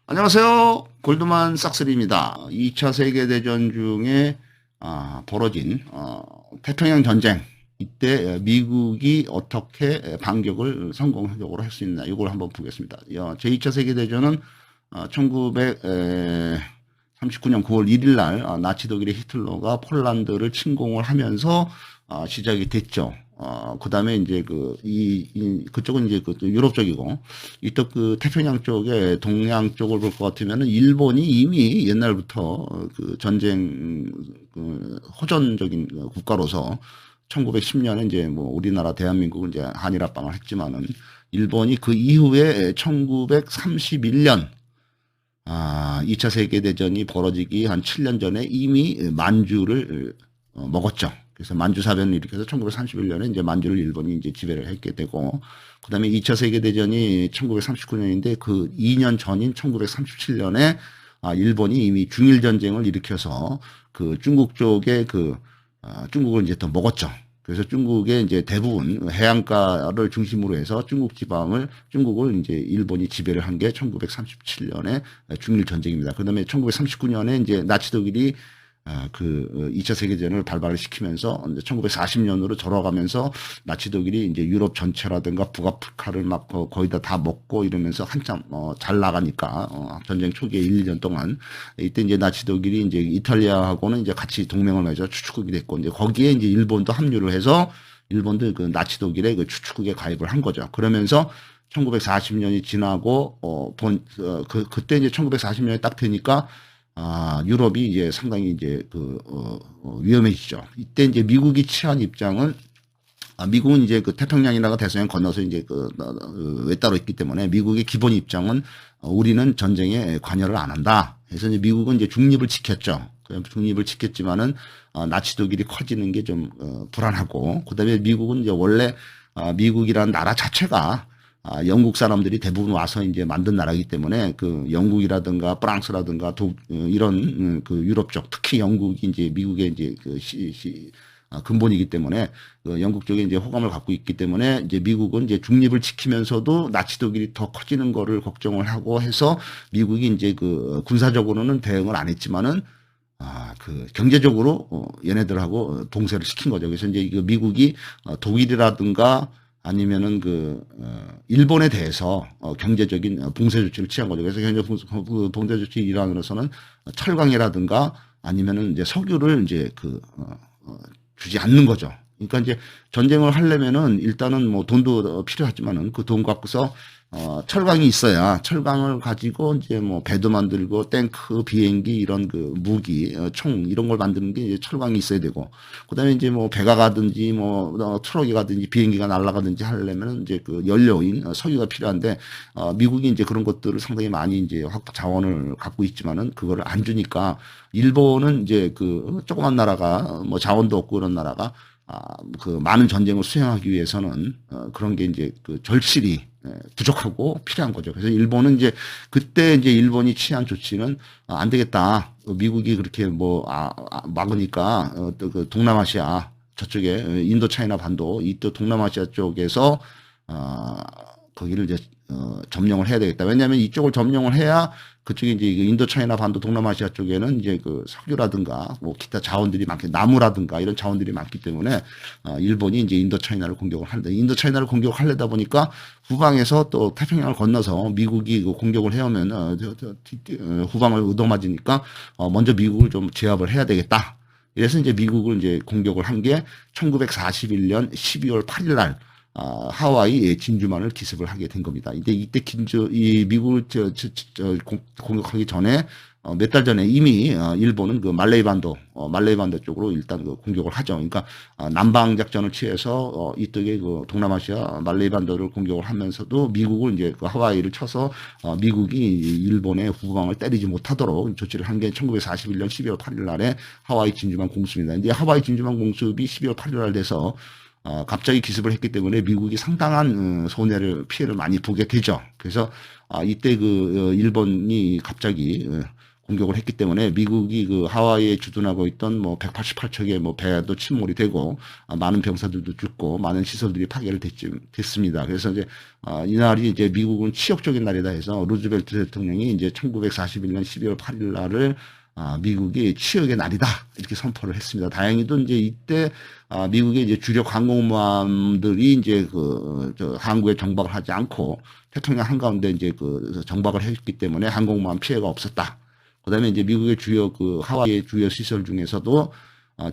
안녕하세요. 골드만삭스입니다. 2차 세계대전 중에 벌어진 태평양 전쟁, 이때 미국이 어떻게 반격을 성공적으로 할 수 있나, 이걸 한번 보겠습니다. 제2차 세계대전은 1939년 9월 1일 날 나치 독일의 히틀러가 폴란드를 침공을 하면서 시작이 됐죠. 그 다음에 이제 그쪽은 이제 유럽 쪽이고, 이쪽 태평양 쪽에 동양 쪽을 볼 것 같으면은 일본이 이미 옛날부터 그 전쟁, 호전적인 국가로서 1910년에 이제 뭐 우리나라 대한민국은 이제 한일합방을 했지만은 일본이 그 이후에 1931년 2차 세계대전이 벌어지기 한 7년 전에 이미 만주를 먹었죠. 그래서 만주사변을 일으켜서 1931년에 이제 만주를 일본이 이제 지배를 했게 되고, 그 다음에 2차 세계대전이 1939년인데 그 2년 전인 1937년에 일본이 이미 중일전쟁을 일으켜서 그 중국 쪽에 중국을 이제 더 먹었죠. 그래서 중국의 이제 대부분 해안가를 중심으로 해서 중국을 이제 일본이 지배를 한 게 1937년에 중일전쟁입니다. 그 다음에 1939년에 이제 나치 독일이 2차 세계대전을 발발을 시키면서 1940년으로 절어가면서 나치 독일이 이제 유럽 전체라든가 북아프리카를 막 거의 다 먹고 이러면서 한참 잘 나가니까 전쟁 초기에 1, 2년 동안 이때 이제 나치 독일이 이제 이탈리아하고는 이제 같이 동맹을 맺어 추축국이 됐고, 이제 거기에 이제 일본도 합류를 해서 일본도 그 나치 독일의 그 추축국에 가입을 한 거죠. 그러면서 1940년이 지나고 그때 이제 1940년이 딱 되니까 유럽이 이제 상당히 이제 위험해지죠. 이때 이제 미국이 취한 입장은, 미국은 이제 그 태평양이라가 대서양 건너서 이제 외따로 있기 때문에 미국의 기본 입장은 우리는 전쟁에 관여를 안 한다. 그래서 이제 미국은 이제 중립을 지켰죠. 중립을 지켰지만은 나치 독일이 커지는 게 좀 불안하고, 그다음에 미국은 이제 원래 미국이라는 나라 자체가 영국 사람들이 대부분 와서 이제 만든 나라이기 때문에 그 영국이라든가 프랑스라든가 이런 그 유럽 쪽, 특히 영국이 이제 미국의 이제 근본이기 때문에 영국 쪽에 이제 호감을 갖고 있기 때문에 이제 미국은 이제 중립을 지키면서도 나치 독일이 더 커지는 거를 걱정을 하고 해서 미국이 이제 군사적으로는 대응을 안 했지만은 경제적으로 얘네들하고 동세를 시킨 거죠. 그래서 이제 미국이 독일이라든가 아니면은 일본에 대해서 경제적인 봉쇄 조치를 취한 거죠. 그래서 봉쇄 조치 일환으로서는 철강이라든가 아니면은 이제 석유를 이제 주지 않는 거죠. 그러니까 이제 전쟁을 하려면은 일단은 뭐 돈도 필요하지만은 그 돈 갖고서 철강이 있어야, 철강을 가지고 이제 뭐 배도 만들고 탱크, 비행기 이런 무기, 총 이런 걸 만드는 게 이제 철강이 있어야 되고, 그다음에 이제 뭐 배가 가든지 뭐 트럭이 가든지 비행기가 날아가든지 하려면은 이제 연료인 석유가 필요한데, 미국이 이제 그런 것들을 상당히 많이 이제 자원을 갖고 있지만은 그거를 안 주니까 일본은 이제 조그만 나라가 뭐 자원도 없고 그런 나라가 많은 전쟁을 수행하기 위해서는 그런 게 이제 절실히 부족하고 필요한 거죠. 그래서 일본은 이제 그때 이제 일본이 취한 조치는 안 되겠다. 미국이 그렇게 막으니까 또 동남아시아 저쪽에 인도 차이나 반도 또 동남아시아 쪽에서 거기를 이제 점령을 해야 되겠다. 왜냐하면 이쪽을 점령을 해야 그쪽에 이제 인도 차이나 반도 동남아시아 쪽에는 이제 석유라든가 뭐 기타 자원들이 나무라든가 이런 자원들이 많기 때문에 일본이 이제 인도 차이나를 공격을 하는데, 인도 차이나를 공격하려다 보니까 후방에서 또 태평양을 건너서 미국이 공격을 해오면 후방을 얻어맞으니까 먼저 미국을 좀 제압을 해야 되겠다. 그래서 이제 미국을 이제 공격을 한 게 1941년 12월 8일 날 하와이 진주만을 기습을 하게 된 겁니다. 이때 미국을 공격하기 전에 몇 달 전에 이미 일본은 말레이 반도 쪽으로 일단 공격을 하죠. 그러니까 남방 작전을 취해서 이쪽에 동남아시아 말레이 반도를 공격을 하면서도 미국을 이제 하와이를 쳐서 미국이 일본의 후방을 때리지 못하도록 조치를 한 게 1941년 12월 8일 날에 하와이 진주만 공습입니다. 근데 하와이 진주만 공습이 12월 8일 날 돼서 갑자기 기습을 했기 때문에 미국이 상당한 피해를 많이 보게 되죠. 그래서 이때 일본이 갑자기 공격을 했기 때문에 미국이 그 하와이에 주둔하고 있던 뭐 188척의 뭐 배도 침몰이 되고 많은 병사들도 죽고 많은 시설들이 파괴를 됐습니다. 그래서 이제 이날이 이제 미국은 치욕적인 날이다 해서 루즈벨트 대통령이 이제 1941년 12월 8일 날을 미국이 치욕의 날이다 이렇게 선포를 했습니다. 다행히도 이제 이때 미국의 이제 주력 항공모함들이 이제 저 항구에 정박을 하지 않고 태평양 한가운데 이제 정박을 했기 때문에 항공모함 피해가 없었다. 그다음에 이제 미국의 주요 하와이의 주요 시설 중에서도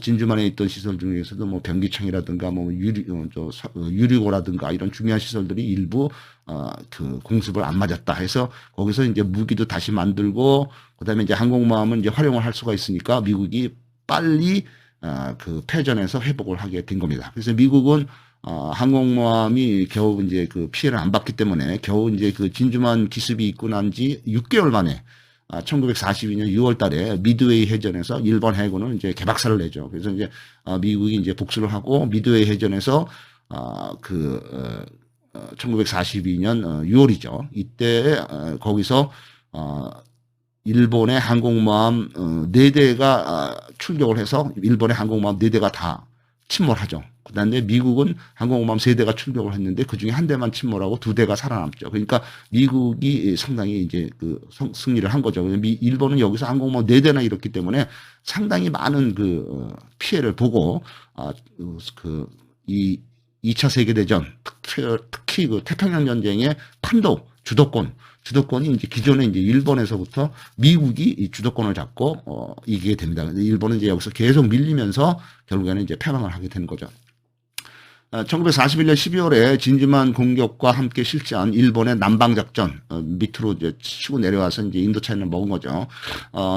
진주만에 있던 시설 중에서도 뭐 변기창이라든가 뭐 유리고라든가 이런 중요한 시설들이 일부 공습을 안 맞았다 해서 거기서 이제 무기도 다시 만들고 그다음에 이제 항공모함은 이제 활용을 할 수가 있으니까 미국이 빨리 패전에서 회복을 하게 된 겁니다. 그래서 미국은 항공모함이 겨우 이제 피해를 안 받기 때문에 겨우 이제 진주만 기습이 있고 난 지 6개월 만에 1942년 6월 달에 미드웨이 해전에서 일본 해군은 이제 개박살을 내죠. 그래서 이제 미국이 이제 복수를 하고 미드웨이 해전에서 1942년 6월이죠. 이때 거기서 일본의 항공모함 4대가 출격을 해서 일본의 항공모함 4대가 다 침몰하죠. 그다음에 미국은 항공모함 3대가 출격을 했는데 그중에 한 대만 침몰하고 2대가 살아남죠. 그러니까 미국이 상당히 이제 승리를 한 거죠. 일본은 여기서 항공모함 4대나 잃었기 때문에 상당히 많은 피해를 보고 이 2차 세계대전 특히 태평양 전쟁의 판도 주도권이 이제 기존에 이제 일본에서부터 미국이 이 주도권을 잡고 이기게 됩니다. 일본은 이제 여기서 계속 밀리면서 결국에는 이제 패망을 하게 되는 거죠. 1941년 12월에 진주만 공격과 함께 실시한 일본의 남방작전, 밑으로 이제 치고 내려와서 이제 인도차이나를 먹은 거죠.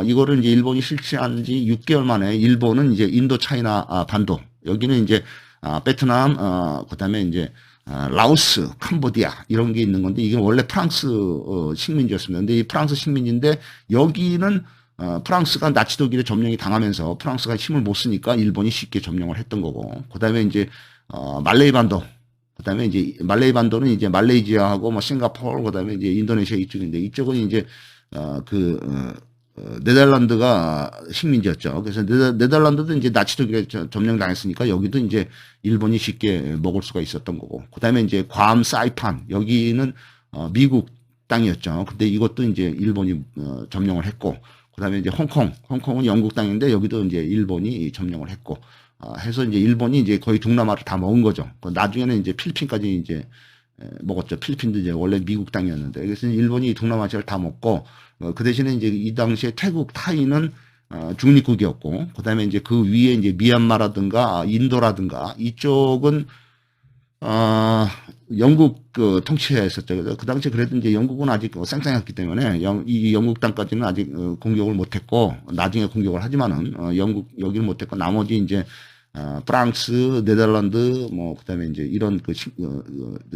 이거를 이제 일본이 실시한 지 6개월 만에 일본은 이제 인도차이나 반도, 여기는 이제 베트남, 그 다음에 이제 라오스, 캄보디아 이런 게 있는 건데 이게 원래 프랑스 식민지였습니다. 근데 이 프랑스 식민지인데 여기는 프랑스가 나치 독일에 점령이 당하면서 프랑스가 힘을 못 쓰니까 일본이 쉽게 점령을 했던 거고 그다음에 이제 말레이 반도 그다음에 이제 말레이 반도는 이제 말레이시아하고 뭐 싱가포르 그다음에 이제 인도네시아 이쪽인데 이쪽은 이제 네덜란드가 식민지였죠. 그래서 네덜란드도 이제 나치 독일에 점령당했으니까 여기도 이제 일본이 쉽게 먹을 수가 있었던 거고. 그다음에 이제 괌, 사이판 여기는 미국 땅이었죠. 근데 이것도 이제 일본이 점령을 했고. 그다음에 이제 홍콩은 영국 땅인데 여기도 이제 일본이 점령을 했고. 해서 이제 일본이 이제 거의 동남아를 다 먹은 거죠. 나중에는 이제 필리핀까지 이제 먹었죠. 필리핀도 이제 원래 미국 땅이었는데. 그래서 일본이 동남아시아를 다 먹고, 그 대신에 이제 이 당시에 태국, 타이는 중립국이었고, 그 다음에 이제 그 위에 이제 미얀마라든가 인도라든가 이쪽은, 영국 통치하에 있었죠. 그 당시에 그래도 이제 영국은 아직 쌩쌩했기 때문에 이 영국 땅까지는 아직 공격을 못했고, 나중에 공격을 하지만은, 여기는 못했고, 나머지 이제 프랑스, 네덜란드, 그다음에 이제 이런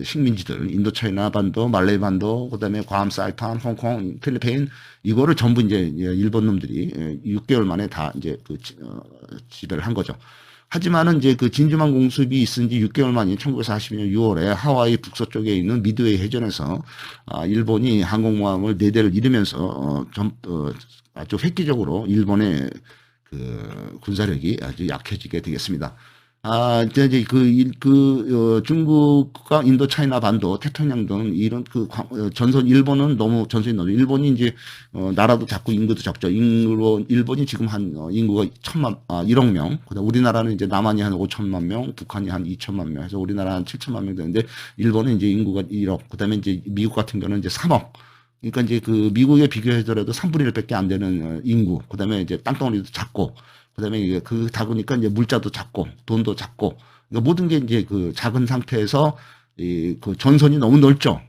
식민지들, 인도차이나 반도, 말레이 반도, 그다음에 괌, 사이판, 홍콩, 필리핀, 이거를 전부 이제 일본 놈들이 6개월 만에 다 이제 지배를 한 거죠. 하지만은 이제 진주만 공습이 있은 지 6개월 만인 1942년 6월에 하와이 북서쪽에 있는 미드웨이 해전에서 일본이 항공모함을 4대를 잃으면서 아주 획기적으로 일본의 군사력이 아주 약해지게 되겠습니다. 이제 중국과 인도 차이나 반도, 태평양 등 이런 일본은 너무 전선이 넓어. 일본이 이제, 나라도 작고 인구도 적죠. 일본이 지금 인구가 1억 명. 그다음 우리나라는 이제 남한이 한 5천만 명, 북한이 한 2천만 명 해서 우리나라 한 7천만 명 되는데 일본은 이제 인구가 1억. 그다음에 이제 미국 같은 경우는 이제 3억. 그러니까 이제 비교에 비교해서라도 3분의 1밖에 안 되는 인구. 그다음에 이제 땅덩어리도 작고. 그다음에 이게 다 보니까 이제 물자도 작고 돈도 작고 그러니까 모든 게 이제 작은 상태에서 전선이 너무 넓죠.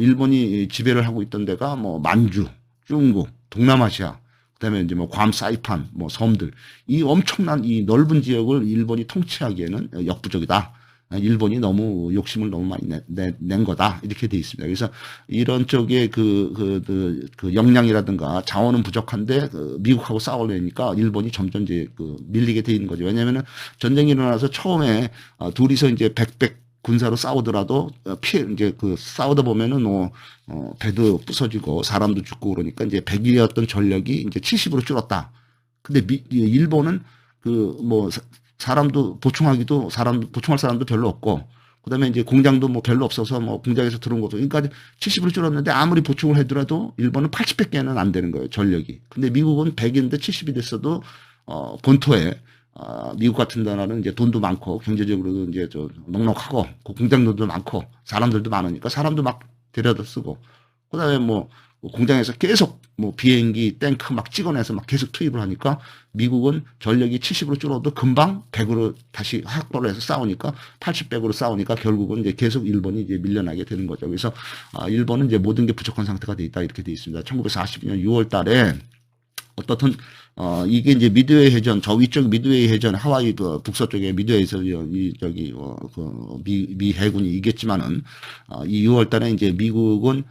일본이 지배를 하고 있던 데가 만주, 중국, 동남아시아, 그다음에 이제 괌, 사이판, 섬들 이 엄청난 이 넓은 지역을 일본이 통치하기에는 역부족이다. 일본이 너무 욕심을 너무 많이 낸 거다. 이렇게 돼 있습니다. 그래서 이런 쪽에 역량이라든가 자원은 부족한데 미국하고 싸우려니까 일본이 점점 이제 밀리게 돼 있는 거죠. 왜냐면은 전쟁이 일어나서 처음에 둘이서 이제 군사로 싸우더라도 피해 이제 그 싸우다 보면은 배도 부서지고 사람도 죽고 그러니까 이제 100이었던 전력이 이제 70으로 줄었다. 근데 일본은 그 뭐 사람도 보충하기도 보충할 사람도 별로 없고 그다음에 이제 공장도 뭐 별로 없어서 뭐 공장에서 들어온 것도 그러니까 70으로 줄었는데 아무리 보충을 해더라도 일본은 80밖에는 안 되는 거예요 전력이. 근데 미국은 100인데 70이 됐어도 본토에 미국 같은 나라는 이제 돈도 많고 경제적으로도 이제 좀 넉넉하고 공장들도 많고 사람들도 많으니까 사람도 막 데려다 쓰고 그다음에 뭐 공장에서 계속 뭐 비행기 탱크 막 찍어내서 막 계속 투입을 하니까 미국은 전력이 70으로 줄어도 금방 100으로 다시 확보를 해서 싸우니까 80, 100으로 싸우니까 결국은 이제 계속 일본이 이제 밀려나게 되는 거죠. 그래서 일본은 이제 모든 게 부족한 상태가 돼 있다 이렇게 돼 있습니다. 1942년 6월 달에 어떻든 이게 이제 미드웨이 해전 저 위쪽 미드웨이 해전 하와이 그 북서쪽에 미드웨이에서 이 저기 미 해군이 이겼지만은 이 6월 달에 이제 미국은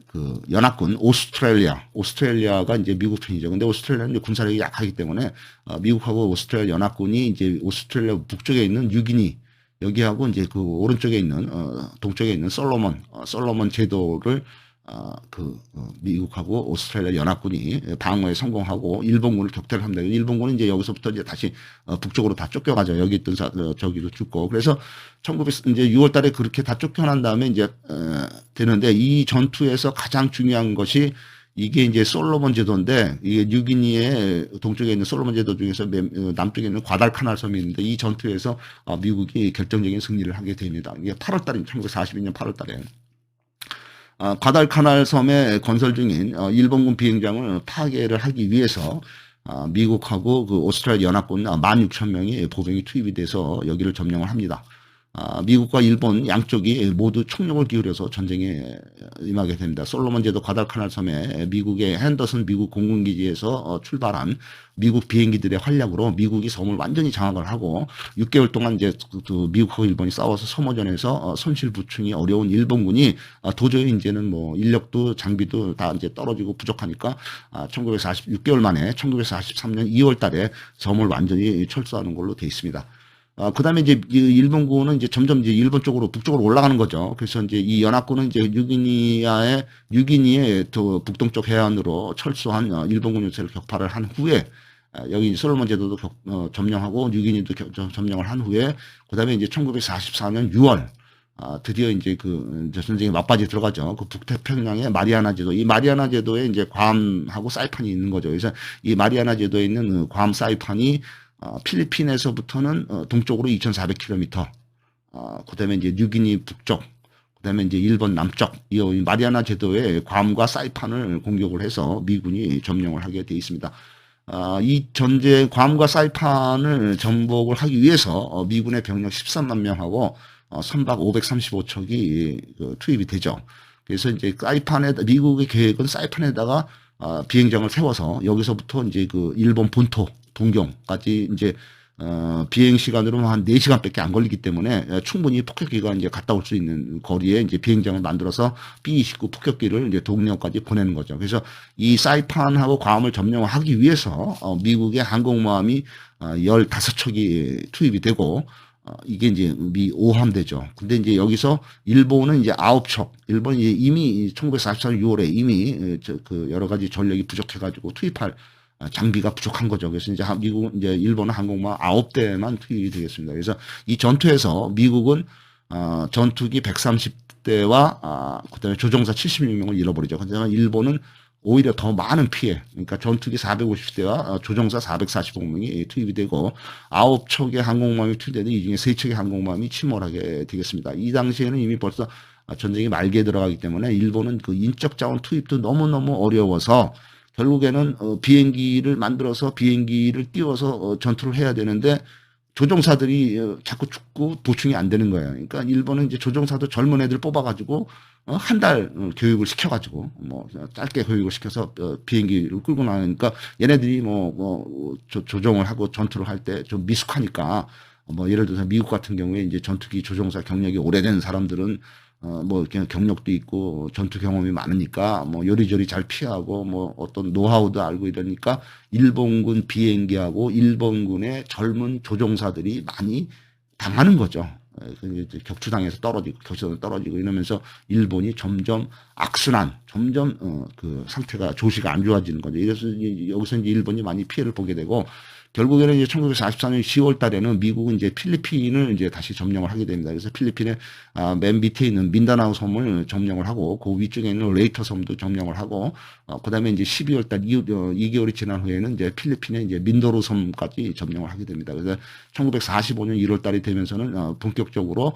그 연합군 오스트레일리아가 이제 미국 편이죠. 근데 오스트레일리아는 이제 군사력이 약하기 때문에 미국하고 오스트레일리아 연합군이 이제 오스트레일리아 북쪽에 있는 뉴기니 여기하고 이제 그 오른쪽에 있는 동쪽에 있는 솔로몬 제도를 미국하고 오스트레일리아 연합군이 방어에 성공하고 일본군을 격퇴를 합니다. 일본군은 이제 여기서부터 이제 다시 북쪽으로 다 쫓겨가죠. 여기 있던 저기도 죽고. 그래서 이제 6월 달에 그렇게 다 쫓겨난 다음에 이제 되는데 이 전투에서 가장 중요한 것이 이게 이제 솔로몬 제도인데 이게 뉴기니의 동쪽에 있는 솔로몬 제도 중에서 남쪽에 있는 과달카날 섬이 있는데 이 전투에서 미국이 결정적인 승리를 하게 됩니다. 이게 8월 달입니다. 1942년 8월 달에. 과달카날 섬에 건설 중인 일본군 비행장을 파괴를 하기 위해서 미국하고 그 오스트레일리아 연합군 16,000명의 보병이 투입이 돼서 여기를 점령을 합니다. 미국과 일본 양쪽이 모두 총력을 기울여서 전쟁에 임하게 됩니다. 솔로몬 제도 과달카날 섬에 미국의 핸더슨 미국 공군기지에서 출발한 미국 비행기들의 활약으로 미국이 섬을 완전히 장악을 하고 6개월 동안 이제 미국하고 일본이 싸워서 소모전에서 손실부충이 어려운 일본군이 도저히 이제는 뭐 인력도 장비도 다 이제 떨어지고 부족하니까 1946개월 만에 1943년 2월 달에 섬을 완전히 철수하는 걸로 돼 있습니다. 그 다음에 이제 일본군은 이제 점점 이제 일본 쪽으로 북쪽으로 올라가는 거죠. 그래서 이제 이 연합군은 이제 뉴기니의 북동쪽 해안으로 철수한 일본군 요새를 격파를 한 후에 여기 솔로몬 제도도 점령하고 뉴기니도 점령을 한 후에 그 다음에 이제 1944년 6월 드디어 이제 그 전쟁에 막바지 들어가죠. 그 북태평양의 마리아나 제도, 이 마리아나 제도에 이제 괌하고 사이판이 있는 거죠. 그래서 이 마리아나 제도에 있는 괌 사이판이 필리핀에서부터는 동쪽으로 2,400km, 그 다음에 이제 뉴기니 북쪽, 그 다음에 이제 일본 남쪽, 이 마리아나 제도의 괌과 사이판을 공격을 해서 미군이 점령을 하게 돼 있습니다. 이 전쟁, 괌과 사이판을 정복을 하기 위해서 미군의 병력 13만 명하고 선박 535척이 투입이 되죠. 그래서 이제 미국의 계획은 사이판에다가 비행장을 세워서 여기서부터 이제 그 일본 본토, 동경까지 이제 비행 시간으로 한 4시간밖에 안 걸리기 때문에 충분히 폭격기가 이제 갔다 올 수 있는 거리에 이제 비행장을 만들어서 B-29 폭격기를 이제 동경까지 보내는 거죠. 그래서 이 사이판하고 괌을 점령하기 위해서 미국의 항공모함이 15척이 투입이 되고 이게 이제 미 5함대죠. 근데 이제 여기서 일본은 이제 9척. 일본이 이미 1944년 6월에 이미 그 여러 가지 전력이 부족해가지고 투입할 장비가 부족한 거죠. 그래서 이제 이제 일본은 항공모함 9대만 투입이 되겠습니다. 그래서 이 전투에서 미국은 전투기 130대와 그다음에 조종사 76명을 잃어버리죠. 하지만 일본은 오히려 더 많은 피해, 그러니까 전투기 450대와 조종사 445명이 투입이 되고 9척의 항공모함이 투입되는 이 중에 3척의 항공모함이 침몰하게 되겠습니다. 이 당시에는 이미 벌써 전쟁이 말기에 들어가기 때문에 일본은 그 인적 자원 투입도 너무너무 어려워서 결국에는 비행기를 만들어서 비행기를 띄워서 전투를 해야 되는데 조종사들이 자꾸 죽고 보충이 안 되는 거예요. 그러니까 일본은 이제 조종사도 젊은 애들 뽑아가지고 한 달 교육을 시켜가지고 뭐 짧게 교육을 시켜서 비행기를 끌고 나니까 얘네들이 조종을 하고 전투를 할 때 좀 미숙하니까 뭐 예를 들어서 미국 같은 경우에 이제 전투기 조종사 경력이 오래된 사람들은 그냥 경력도 있고 전투 경험이 많으니까 뭐 요리조리 잘 피하고 뭐 어떤 노하우도 알고 이러니까 일본군 비행기하고 일본군의 젊은 조종사들이 많이 당하는 거죠. 이제 격추당해서 떨어지고 이러면서 일본이 점점 악순환, 점점 그 상태가 조시가 안 좋아지는 거죠. 그래서 여기서 이제 일본이 많이 피해를 보게 되고 결국에는 이제 1944년 10월 달에는 미국은 이제 필리핀을 이제 다시 점령을 하게 됩니다. 그래서 필리핀의 맨 밑에 있는 민다나오 섬을 점령을 하고 그 위쪽에 있는 레이터 섬도 점령을 하고 그다음에 이제 12월 달 2개월이 지난 후에는 이제 필리핀의 이제 민도로 섬까지 점령을 하게 됩니다. 그래서 1945년 1월 달이 되면서는 본격적으로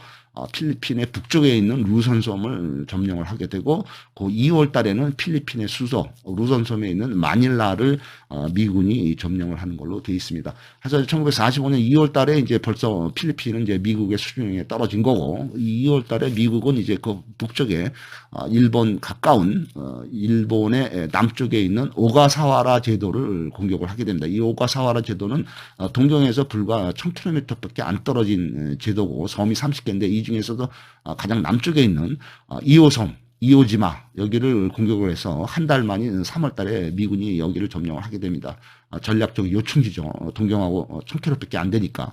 필리핀의 북쪽에 있는 루선 섬을 점령을 하게 되고 그 2월 달에는 필리핀의 수도 루선 섬에 있는 마닐라를 미군이 점령을 하는 걸로 되어 있습니다. 그래서 1945년 2월 달에 이제 벌써 필리핀은 이제 미국의 수중에 떨어진 거고 2월 달에 미국은 이제 그 북쪽에 일본 가까운 일본의 남쪽에 있는 오가사와라 제도를 공격을 하게 됩니다. 이 오가사와라 제도는 동경에서 불과 1000km밖에 안 떨어진 제도고 섬이 30개인데 이 중에서도 가장 남쪽에 있는 2호섬 이오지마 여기를 공격을 해서 한 달 만인 3월 달에 미군이 여기를 점령을 하게 됩니다. 전략적 요충지죠. 동경하고 1000km밖에 안 되니까.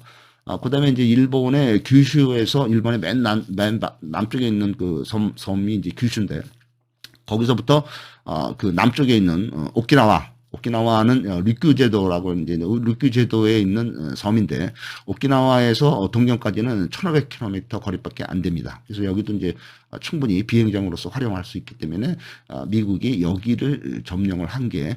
그다음에 이제 일본의 규슈에서 일본의 맨 남쪽에 있는 그 섬이 이제 규슈인데 거기서부터 그 남쪽에 있는 오키나와는 류큐제도라고 이제 류큐제도에 있는 섬인데 오키나와에서 동경까지는 1,500km 거리밖에 안 됩니다. 그래서 여기도 이제 충분히 비행장으로서 활용할 수 있기 때문에 미국이 여기를 점령을 한 게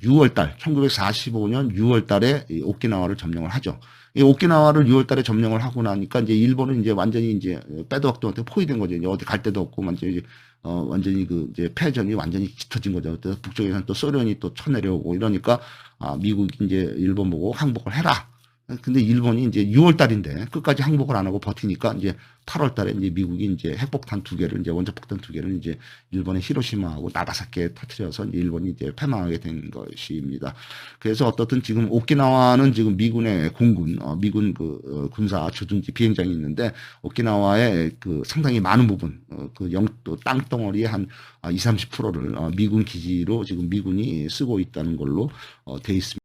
6월달 1945년 6월달에 오키나와를 점령을 하죠. 이 오키나와를 6월달에 점령을 하고 나니까 이제 일본은 이제 완전히 이제 빼도 박도 못해 포위된 거죠. 이제 어디 갈 데도 없고 완전히 그 이제 패전이 완전히 짙어진 거죠. 또 북쪽에서는 또 소련이 또 쳐내려오고 이러니까 미국이 이제 일본 보고 항복을 해라. 근데 일본이 이제 6월 달인데 끝까지 항복을 안 하고 버티니까 이제 8월 달에 이제 미국이 이제 핵폭탄 2개를 이제 원자폭탄 2개를 이제 일본의 히로시마하고 나가사키에 터뜨려서 이제 일본이 이제 패망하게 된 것입니다. 그래서 어떻든 지금 오키나와는 지금 미군의 미군 그 군사 주둔지 비행장이 있는데 오키나와의 그 상당히 많은 부분 또 땅덩어리의 한 20, 30%를 미군 기지로 지금 미군이 쓰고 있다는 걸로 돼 있습니다.